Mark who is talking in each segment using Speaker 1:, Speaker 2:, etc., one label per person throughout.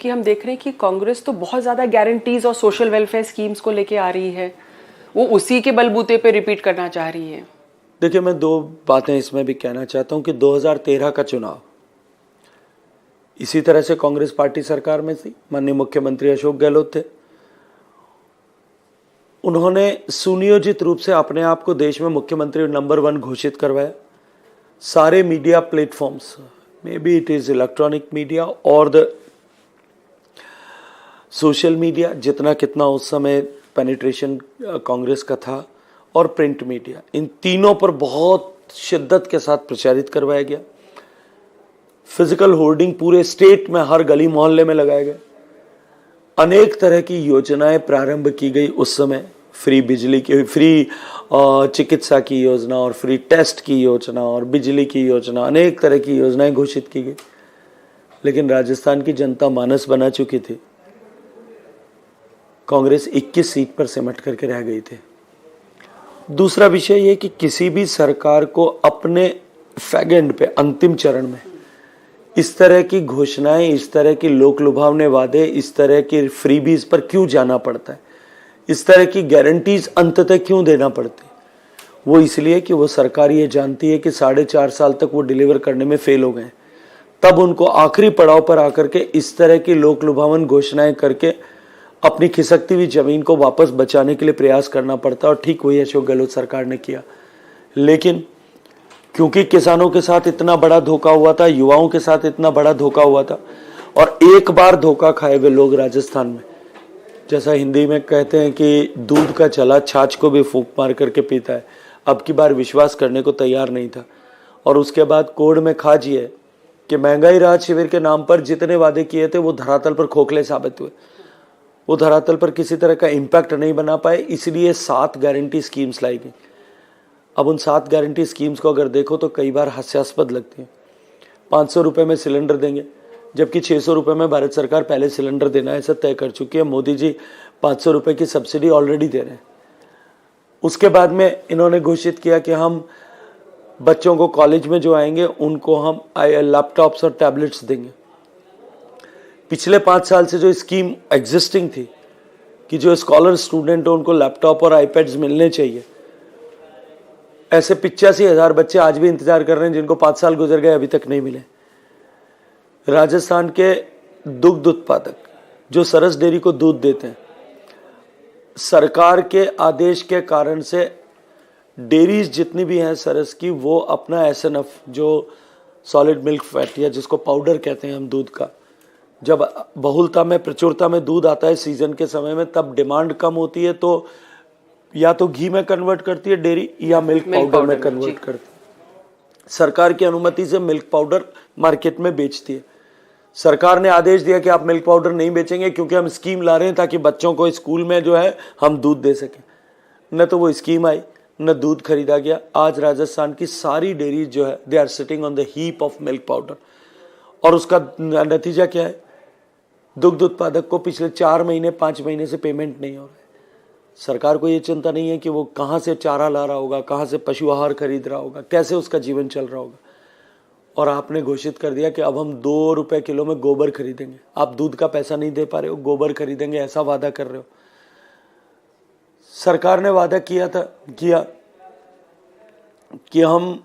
Speaker 1: कि हम देख रहे हैं कि कांग्रेस तो बहुत ज़्यादा गारंटीज और सोशल वेलफेयर स्कीम्स को लेके आ रही है, वो उसी के बलबूते पे रिपीट करना चाह रही है।
Speaker 2: देखिए, मैं दो बातें इसमें भी कहना चाहता हूं कि 2013 का चुनाव इसी तरह से कांग्रेस पार्टी सरकार में थी, माननीय मुख्यमंत्री अशोक गहलोत थे। उन्होंने सुनियोजित रूप से अपने आप को देश में मुख्यमंत्री नंबर 1 घोषित करवाया। सारे media platforms, may be it is electronic media और द सोशल मीडिया, जितना कितना उस समय पेनिट्रेशन कांग्रेस का था, और प्रिंट मीडिया, इन तीनों पर बहुत शिद्दत के साथ प्रचारित करवाया गया। फिजिकल होर्डिंग पूरे स्टेट में हर गली मोहल्ले में लगाए गए। अनेक तरह की योजनाएं प्रारंभ की गई उस समय, फ्री बिजली की, फ्री चिकित्सा की योजना और फ्री टेस्ट की योजना और बिजली की योजना, अनेक तरह की योजनाएं घोषित की गई। लेकिन राजस्थान की जनता मानस बना चुकी थी। कांग्रेस 21 सीट पर सिमट करके रह गई थी। दूसरा विषय यह कि किसी भी सरकार को अपने फैगेंड पे, अंतिम चरण में इस तरह की घोषणाएं, इस तरह की लोक लुभावने वादे, इस तरह की फ्रीबीज पर क्यों जाना पड़ता है, इस तरह की गारंटीज अंततः क्यों देना पड़ती है? वो इसलिए कि वो सरकार ये जानती है कि 4.5 साल तक वो डिलीवर करने में फेल हो गए। तब उनको आखिरी पड़ाव पर आकर के इस तरह की लोक लुभावन घोषणाएं करके अपनी खिसकती हुई जमीन को वापस बचाने के लिए प्रयास करना पड़ता, और ठीक वही अशोक गहलोत सरकार ने किया। लेकिन क्योंकि किसानों के साथ इतना बड़ा धोखा हुआ था, युवाओं के साथ इतना बड़ा धोखा हुआ था, और एक बार धोखा खाए हुए लोग राजस्थान में, जैसा हिंदी में कहते हैं कि दूध का चला छाछ को भी फूंक मार करके पीता है, अब की बार विश्वास करने को तैयार नहीं था। और उसके बाद कोड में खाज ये है कि महंगाई राहत शिविर के नाम पर जितने वादे किए थे वो धरातल पर खोखले साबित हुए, वो धरातल पर किसी तरह का इम्पैक्ट नहीं बना पाए। इसलिए 7 गारंटी स्कीम्स लाई गई। अब उन 7 गारंटी स्कीम्स को अगर देखो तो कई बार हास्यास्पद लगती है। 500 रुपये में सिलेंडर देंगे, जबकि 600 रुपये में भारत सरकार पहले सिलेंडर देना ऐसा तय कर चुकी है। मोदी जी 500 रुपये की सब्सिडी ऑलरेडी दे रहे हैं। उसके बाद में इन्होंने घोषित किया कि हम बच्चों को कॉलेज में जो आएंगे उनको हम लैपटॉप्स और टैबलेट्स देंगे। पिछले 5 साल से जो स्कीम एग्जिस्टिंग थी कि जो स्कॉलर स्टूडेंट हो उनको लैपटॉप और आईपैड्स मिलने चाहिए, ऐसे 85,000 बच्चे आज भी इंतजार कर रहे हैं जिनको 5 साल गुजर गए, अभी तक नहीं मिले। राजस्थान के दुग्ध उत्पादक जो सरस डेयरी को दूध देते हैं, सरकार के आदेश के कारण से डेयरीज जितनी भी हैं सरस की, वो अपना एसएनएफ जो सॉलिड मिल्क फैट या जिसको पाउडर कहते हैं हम दूध का, जब बहुलता में, प्रचुरता में दूध आता है सीजन के समय में, तब डिमांड कम होती है तो या तो घी में कन्वर्ट करती है डेयरी या मिल्क पाउडर में कन्वर्ट करती है। सरकार की अनुमति से मिल्क पाउडर मार्केट में बेचती है। सरकार ने आदेश दिया कि आप मिल्क पाउडर नहीं बेचेंगे क्योंकि हम स्कीम ला रहे हैं ताकि बच्चों को स्कूल में जो है हम दूध दे सकें। न तो वो स्कीम आई, न दूध खरीदा गया। आज राजस्थान की सारी डेयरी जो है, they are sitting on the heap of milk powder. और उसका नतीजा क्या है? दुग्ध उत्पादक को पिछले 4 महीने 5 महीने से पेमेंट नहीं हो रहा है। सरकार को ये चिंता नहीं है कि वो कहाँ से चारा ला रहा होगा, कहाँ से पशु आहार खरीद रहा होगा, कैसे उसका जीवन चल रहा होगा। और आपने घोषित कर दिया कि अब हम 2 रुपए किलो में गोबर खरीदेंगे। आप दूध का पैसा नहीं दे पा रहे हो, गोबर खरीदेंगे, ऐसा वादा कर रहे हो। सरकार ने वादा किया कि हम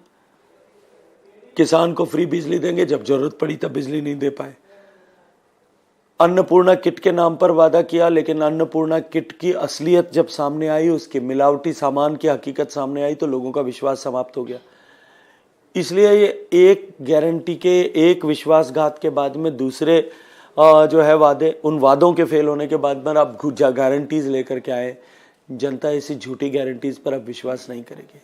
Speaker 2: किसान को फ्री बिजली देंगे, जब जरूरत पड़ी तब बिजली नहीं दे पाए। अन्नपूर्णा किट के नाम पर वादा किया, लेकिन अन्नपूर्णा किट की असलियत जब सामने आई, उसके मिलावटी सामान की हकीकत सामने आई, तो लोगों का विश्वास समाप्त हो गया। इसलिए ये एक गारंटी के, एक विश्वासघात के बाद में दूसरे जो है वादे, उन वादों के फेल होने के बाद में अब गारंटीज लेकर के आए। जनता ऐसी झूठी गारंटीज पर अब विश्वास नहीं करेगी।